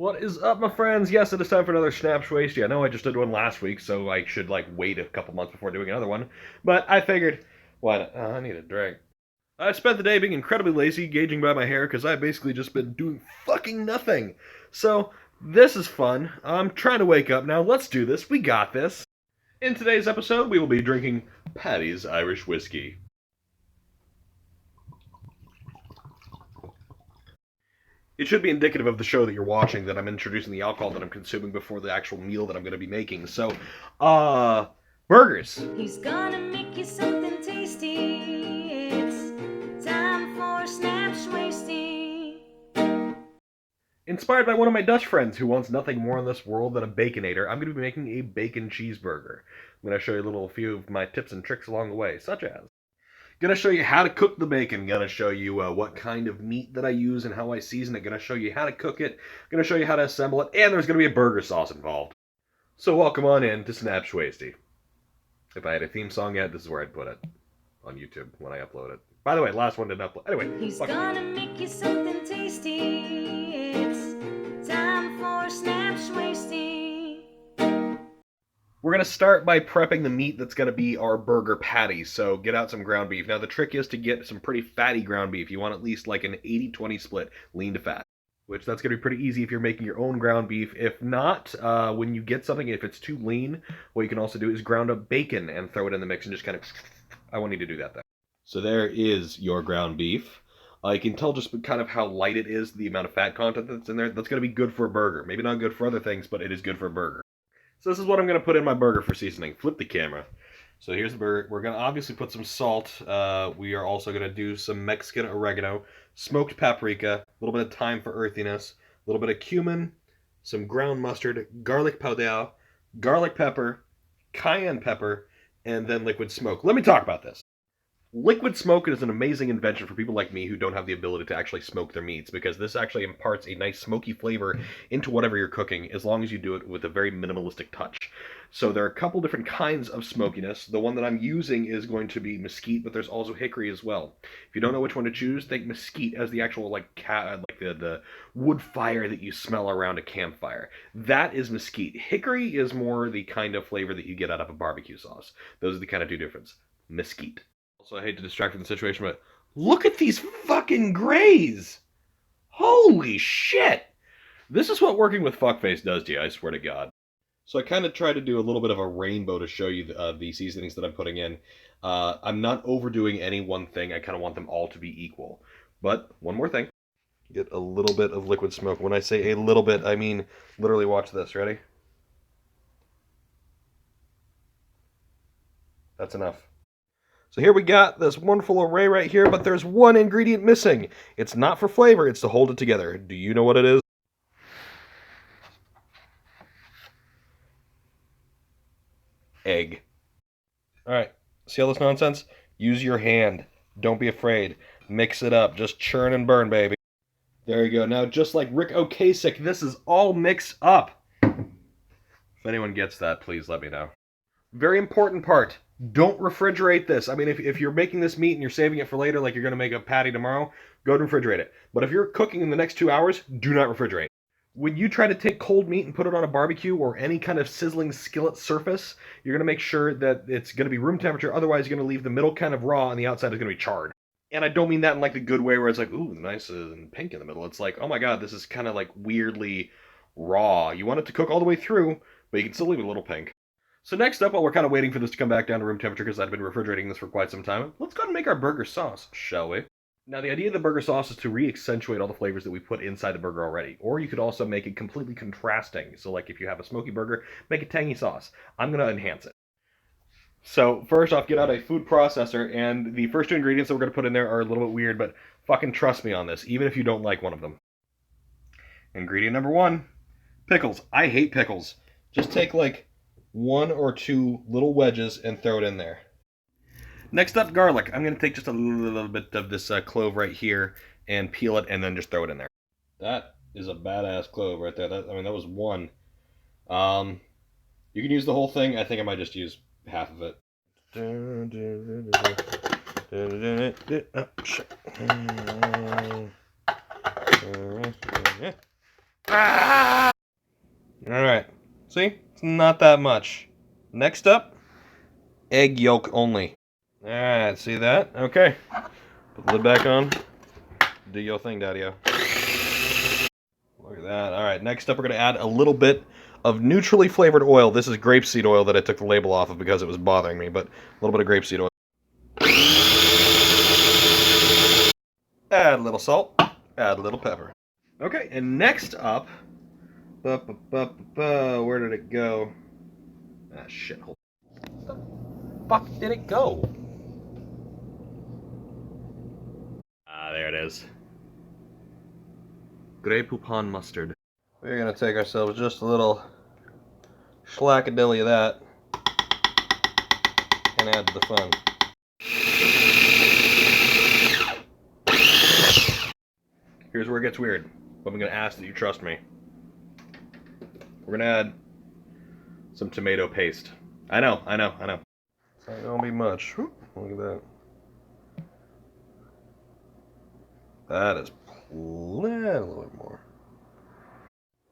What is up, my friends? Yes, it is time for another SnapShwasty. I know I just did one last week, so I should, wait a couple months before doing another one. But I figured, why not? Oh, I need a drink. I spent the day being incredibly lazy, gauging by my hair, because I've basically just been doing fucking nothing. So, this is fun. I'm trying to wake up now. Let's do this. We got this. In today's episode, we will be drinking Paddy's Irish Whiskey. It should be indicative of the show that you're watching that I'm introducing the alcohol that I'm consuming before the actual meal that I'm going to be making. So, burgers. He's gonna make you something tasty. It's time for SnapShwasty. Inspired by one of my Dutch friends who wants nothing more in this world than a Baconator, I'm going to be making a bacon cheeseburger. I'm going to show you a few of my tips and tricks along the way, such as gonna show you how to cook the bacon. Gonna show you what kind of meat that I use and how I season it. Gonna show you how to cook it. Gonna show you how to assemble it. And there's gonna be a burger sauce involved. So welcome on in to SnapShwasty. If I had a theme song yet, this is where I'd put it. On YouTube when I upload it. By the way, last one didn't upload. Anyway. He's gonna make you something tasty. It's time for SnapShwasty. We're going to start by prepping the meat that's going to be our burger patty. So get out some ground beef. Now the trick is to get some pretty fatty ground beef. You want at least like an 80-20 split, lean to fat. Which that's going to be pretty easy if you're making your own ground beef. If not, when you get something, if it's too lean, what you can also do is ground up bacon and throw it in the mix and just kind of... I won't need to do that though. So there is your ground beef. You can tell just kind of how light it is, the amount of fat content that's in there. That's going to be good for a burger. Maybe not good for other things, but it is good for a burger. So this is what I'm going to put in my burger for seasoning. Flip the camera. So here's the burger. We're going to obviously put some salt. We are also going to do some Mexican oregano, smoked paprika, a little bit of thyme for earthiness, a little bit of cumin, some ground mustard, garlic powder, garlic pepper, cayenne pepper, and then liquid smoke. Let me talk about this. Liquid smoke is an amazing invention for people like me who don't have the ability to actually smoke their meats, because this actually imparts a nice smoky flavor into whatever you're cooking, as long as you do it with a very minimalistic touch. So there are a couple different kinds of smokiness. The one that I'm using is going to be mesquite, but there's also hickory as well. If you don't know which one to choose, think mesquite as the actual the wood fire that you smell around a campfire. That is mesquite. Hickory is more the kind of flavor that you get out of a barbecue sauce. Those are the kind of two differences. Mesquite. So I hate to distract from the situation, but look at these fucking grays! Holy shit! This is what working with fuckface does to you, I swear to God. So I kind of try to do a little bit of a rainbow to show you the seasonings that I'm putting in. I'm not overdoing any one thing. I kind of want them all to be equal. But one more thing. Get a little bit of liquid smoke. When I say a little bit, I mean literally watch this. Ready? That's enough. So here we got this wonderful array right here, but there's one ingredient missing. It's not for flavor, it's to hold it together. Do you know what it is? Egg. Alright, see all this nonsense? Use your hand. Don't be afraid. Mix it up. Just churn and burn, baby. There you go. Now, just like Rick Ocasek, this is all mixed up. If anyone gets that, please let me know. Very important part. Don't refrigerate this. I mean, if you're making this meat and you're saving it for later, like you're going to make a patty tomorrow, go and refrigerate it. But if you're cooking in the next 2 hours, do not refrigerate. When you try to take cold meat and put it on a barbecue or any kind of sizzling skillet surface, you're going to make sure that it's going to be room temperature. Otherwise, you're going to leave the middle kind of raw and the outside is going to be charred. And I don't mean that in like the good way where it's like, ooh, nice and pink in the middle. It's like, oh my God, this is kind of like weirdly raw. You want it to cook all the way through, but you can still leave it a little pink. So next up, while we're kind of waiting for this to come back down to room temperature, because I've been refrigerating this for quite some time, let's go ahead and make our burger sauce, shall we? Now, the idea of the burger sauce is to re-accentuate all the flavors that we put inside the burger already. Or you could also make it completely contrasting. So like if you have a smoky burger, make a tangy sauce. I'm going to enhance it. So first off, get out a food processor, and the first two ingredients that we're going to put in there are a little bit weird, but fucking trust me on this, even if you don't like one of them. Ingredient number one, pickles. I hate pickles. Just take like 1 or 2 little wedges and throw it in there. Next up, garlic. I'm going to take just a little bit of this clove right here and peel it and then just throw it in there. That is a badass clove right there. That was one. You can use the whole thing. I think I might just use half of it. Ah! Alright. See? It's not that much. Next up, egg yolk only. Alright, see that? Okay. Put the lid back on. Do your thing, Daddy-o. Look at that. Alright, next up we're going to add a little bit of neutrally flavored oil. This is grapeseed oil that I took the label off of because it was bothering me, but a little bit of grapeseed oil. Add a little salt. Add a little pepper. Okay, and next up... Where did it go? Ah, shit. Where the fuck did it go? Ah, there it is. Grey Poupon mustard. We're gonna take ourselves just a little schlackadilly of that and add to the fun. Here's where it gets weird, but I'm gonna ask that you trust me. We're gonna add some tomato paste. I know. It's not gonna be much. Whoop, look at that. That is plenty, a little bit more.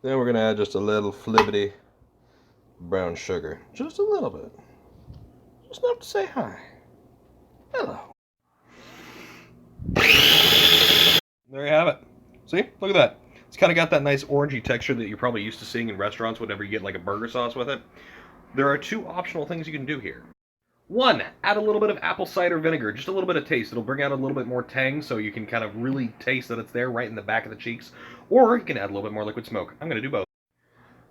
Then we're gonna add just a little flibbity brown sugar. Just a little bit. Just enough to say hi. Hello. There you have it. See? Look at that. It's kind of got that nice orangey texture that you're probably used to seeing in restaurants whenever you get like a burger sauce with it. There are two optional things you can do here. One, add a little bit of apple cider vinegar, just a little bit of taste. It'll bring out a little bit more tang so you can kind of really taste that it's there right in the back of the cheeks. Or you can add a little bit more liquid smoke. I'm going to do both.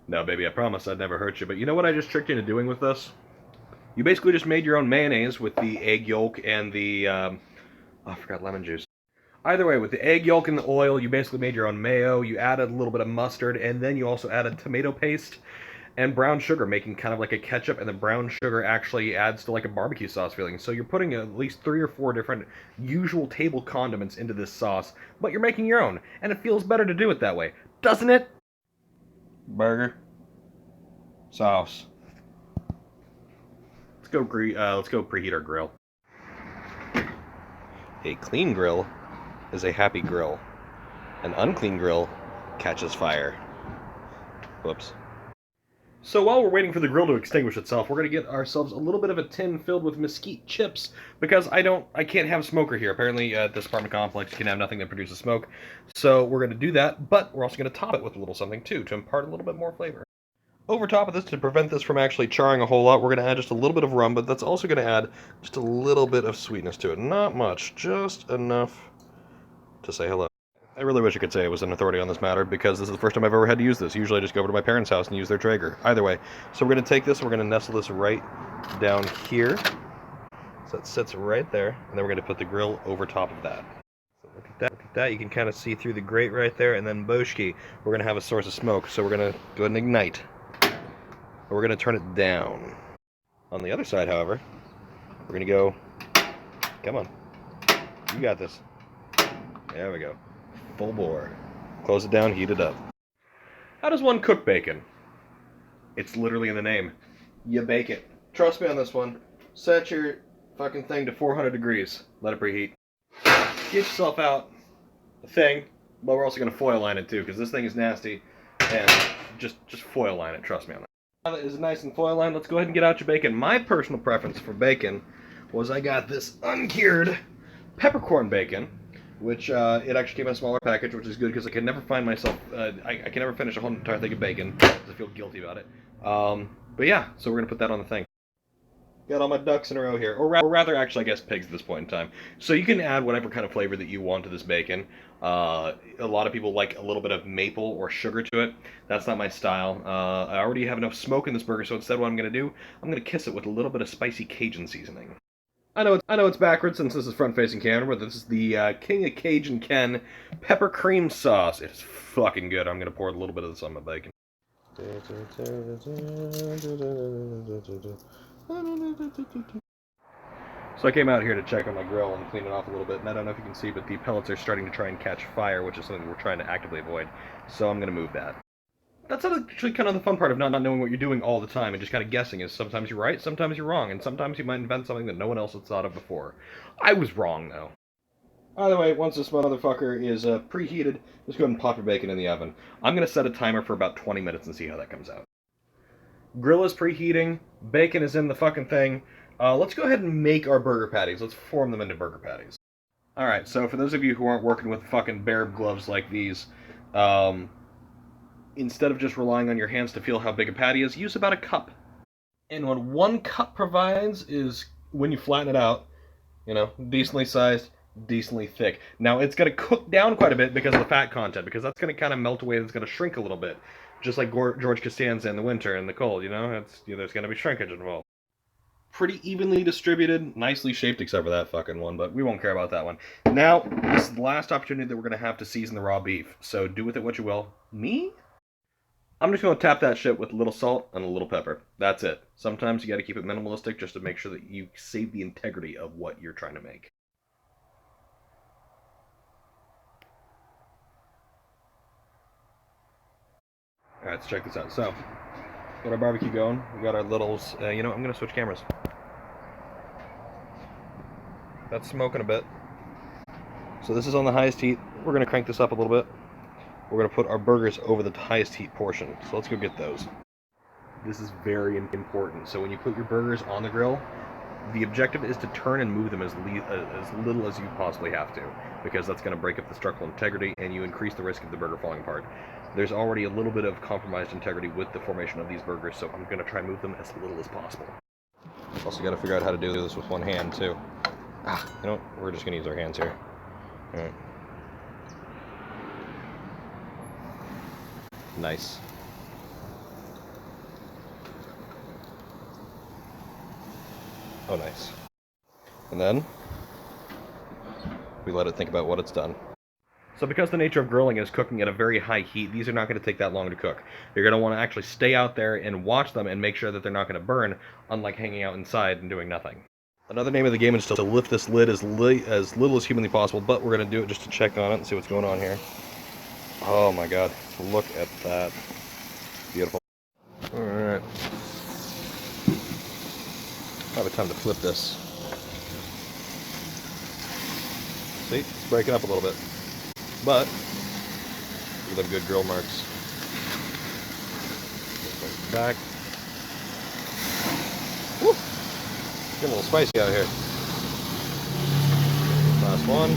No, baby, I promise I'd never hurt you. But you know what I just tricked you into doing with this? You basically just made your own mayonnaise with the egg yolk and the, I forgot lemon juice. Either way, with the egg yolk and the oil, you basically made your own mayo. You added a little bit of mustard, and then you also added tomato paste and brown sugar, making kind of like a ketchup, and the brown sugar actually adds to like a barbecue sauce feeling. So you're putting at least 3 or 4 different usual table condiments into this sauce, but you're making your own, and it feels better to do it that way, doesn't it? Burger. Sauce. Let's go preheat our grill. A clean grill is a happy grill. An unclean grill catches fire. Whoops. So while we're waiting for the grill to extinguish itself, we're going to get ourselves a little bit of a tin filled with mesquite chips because I can't have a smoker here. Apparently at this apartment complex you can have nothing that produces smoke. So we're going to do that, but we're also going to top it with a little something too to impart a little bit more flavor. Over top of this, to prevent this from actually charring a whole lot, we're going to add just a little bit of rum, but that's also going to add just a little bit of sweetness to it. Not much, just enough to say hello. I really wish I could say I was an authority on this matter, because this is the first time I've ever had to use this. Usually I just go over to my parents' house and use their Traeger. Either way, so we're going to take this and we're going to nestle this right down here. So it sits right there, and then we're going to put the grill over top of that. So look at that. You can kind of see through the grate right there, and then boshki, we're going to have a source of smoke. So we're going to go ahead and ignite. We're going to turn it down. On the other side, however, we're going to go, come on, you got this. There we go. Full bore. Close it down, heat it up. How does one cook bacon? It's literally in the name. You bake it. Trust me on this one. Set your fucking thing to 400 degrees. Let it preheat. Get yourself out a thing, but we're also going to foil line it too, because this thing is nasty, and just foil line it, trust me on that. Now that it's nice and foil lined, let's go ahead and get out your bacon. My personal preference for bacon was I got this uncured peppercorn bacon, which it actually came in a smaller package, which is good because I can never find myself, I can never finish a whole entire thing of bacon because I feel guilty about it. But yeah, so we're going to put that on the thing. Got all my ducks in a row here, or rather actually I guess pigs at this point in time. So you can add whatever kind of flavor that you want to this bacon. A lot of people like a little bit of maple or sugar to it. That's not my style. I already have enough smoke in this burger, so instead what I'm going to do, I'm going to kiss it with a little bit of spicy Cajun seasoning. I know it's backwards since this is front-facing camera, but this is the King of Cajun Ken pepper cream sauce. It's fucking good. I'm going to pour a little bit of this on my bacon. So I came out here to check on my grill and clean it off a little bit, and I don't know if you can see, but the pellets are starting to try and catch fire, which is something we're trying to actively avoid. So I'm going to move that. That's actually kind of the fun part of not knowing what you're doing all the time and just kind of guessing is sometimes you're right, sometimes you're wrong, and sometimes you might invent something that no one else has thought of before. I was wrong, though. Either way, once this motherfucker is preheated, just go ahead and pop your bacon in the oven. I'm going to set a timer for about 20 minutes and see how that comes out. Grill is preheating. Bacon is in the fucking thing. Let's go ahead and make our burger patties. Let's form them into burger patties. Alright, so for those of you who aren't working with fucking bear gloves like these, instead of just relying on your hands to feel how big a patty is, use about a cup. And what 1 cup provides is, when you flatten it out, decently sized, decently thick. Now, it's going to cook down quite a bit because of the fat content, because that's going to kind of melt away, it's going to shrink a little bit. Just like George Costanza in the winter and the cold, there's going to be shrinkage involved. Pretty evenly distributed, nicely shaped, except for that fucking one, but we won't care about that one. Now, this is the last opportunity that we're going to have to season the raw beef, so do with it what you will. Me? I'm just going to tap that shit with a little salt and a little pepper. That's it. Sometimes you got to keep it minimalistic just to make sure that you save the integrity of what you're trying to make. Alright, let's check this out. So, got our barbecue going. We got our littles. I'm going to switch cameras. That's smoking a bit. So this is on the highest heat. We're going to crank this up a little bit. We're going to put our burgers over the highest heat portion. So let's go get those. This is very important. So when you put your burgers on the grill, the objective is to turn and move them as little as you possibly have to, because that's going to break up the structural integrity and you increase the risk of the burger falling apart. There's already a little bit of compromised integrity with the formation of these burgers, so I'm going to try and move them as little as possible. Also got to figure out how to do this with one hand, too. You know what? We're just going to use our hands here. Alright. Nice. Oh, nice. And then we let it think about what it's done. So because the nature of grilling is cooking at a very high heat, these are not going to take that long to cook. You're going to want to actually stay out there and watch them and make sure that they're not going to burn, unlike hanging out inside and doing nothing. Another name of the game is to lift this lid as little as humanly possible, but we're going to do it just to check on it and see what's going on here. Oh my god, look at that. Beautiful. Alright. Probably time to flip this. See, it's breaking up a little bit. But, look at them good grill marks. Back. Woo! Getting a little spicy out here. Last one.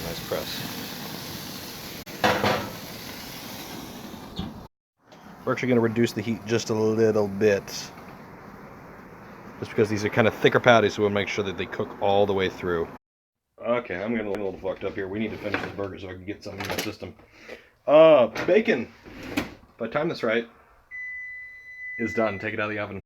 Nice press. We're actually going to reduce the heat just a little bit. Just because these are kind of thicker patties, so we'll make sure that they cook all the way through. Okay, I'm getting a little fucked up here. We need to finish this burger so I can get something in my system. Bacon, if I time this right, is done. Take it out of the oven.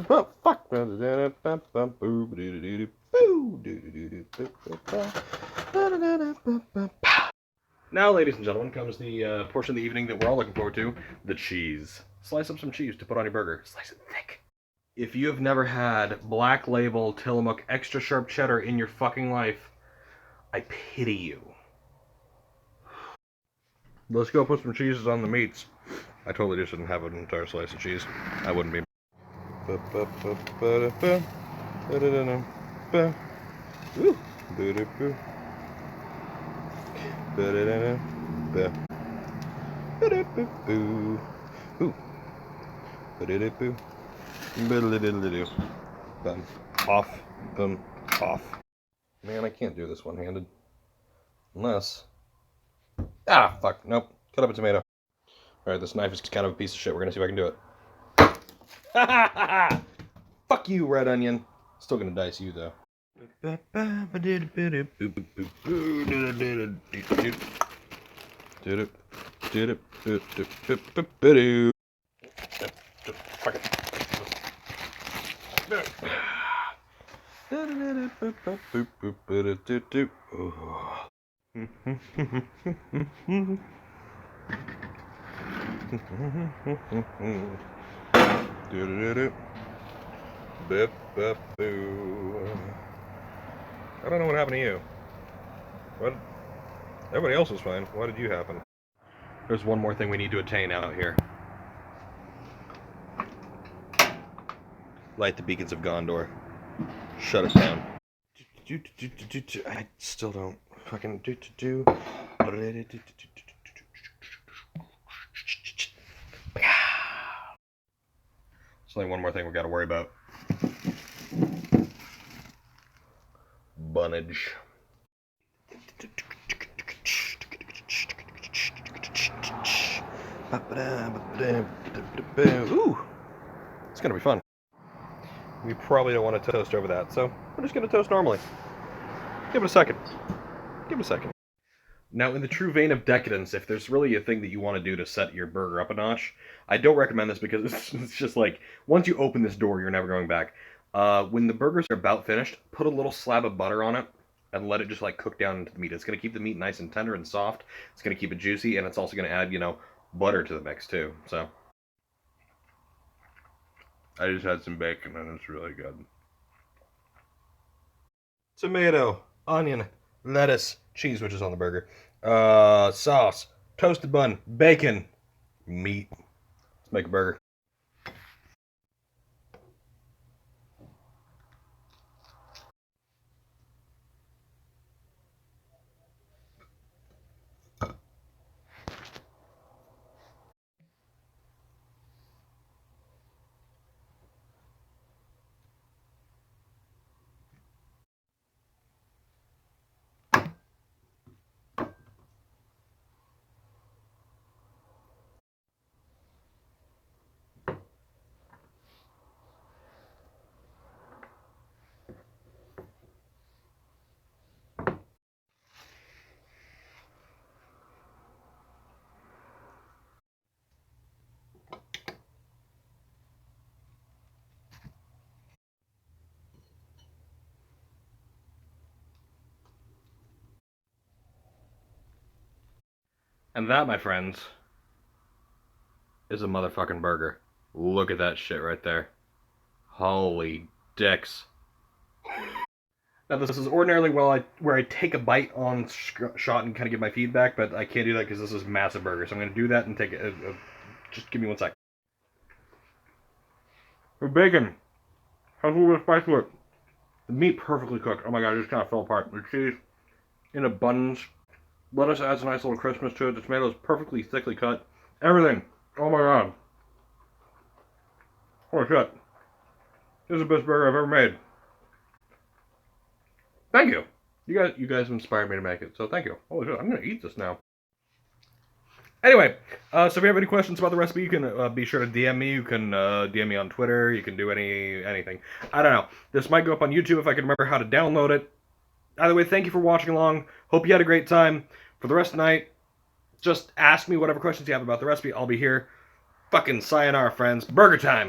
Oh, fuck. Now, ladies and gentlemen, comes the portion of the evening that we're all looking forward to, the cheese. Slice up some cheese to put on your burger. Slice it thick. If you have never had Black Label Tillamook extra sharp cheddar in your fucking life, I pity you. Let's go put some cheeses on the meats. I totally just didn't have an entire slice of cheese. I wouldn't be. Ooh. Off. Off. Man, I can't do this one-handed. Unless... fuck. Nope. Cut up a tomato. Alright, this knife is kind of a piece of shit. We're gonna see if I can do it. Fuck you, red onion. Still gonna dice you, though. Fuck it. I don't know what happened to you. What? Everybody else was fine. Why did you happen? There's one more thing we need to attain out here. Light the beacons of Gondor. Shut it down. I still don't fucking do. There's only one more thing we got to worry about. Bunnage. Ooh, it's gonna be fun. We probably don't want to toast over that, so we're just gonna toast normally. Give it a second. Give it a second. Now, in the true vein of decadence, if there's really a thing that you want to do to set your burger up a notch, I don't recommend this because it's just like, once you open this door, you're never going back. When the burgers are about finished, put a little slab of butter on it and let it just like cook down into the meat. It's going to keep the meat nice and tender and soft. It's going to keep it juicy, and it's also going to add, butter to the mix too. So I just had some bacon and it's really good. Tomato, onion, lettuce, cheese, which is on the burger, sauce, toasted bun, bacon, meat. Let's make a burger. And that, my friends, is a motherfucking burger. Look at that shit right there. Holy dicks. Now, this is ordinarily where I take a bite on shot and kind of give my feedback, but I can't do that because this is massive burger. So I'm going to do that and take it. Just give me 1 sec. The bacon has a little bit of spice to it. The meat perfectly cooked. Oh my god, it just kind of fell apart. The cheese in abundance. Lettuce adds a nice little crispness to it. The tomatoes perfectly thickly cut. Everything. Oh my god. Holy shit. This is the best burger I've ever made. Thank you. You guys inspired me to make it, so thank you. Holy shit, I'm gonna eat this now. Anyway, so if you have any questions about the recipe, you can be sure to DM me. You can DM me on Twitter. You can do anything. I don't know. This might go up on YouTube if I can remember how to download it. Either way, thank you for watching along. Hope you had a great time. For the rest of the night, just ask me whatever questions you have about the recipe. I'll be here. Fucking sayonara, friends. Burger time!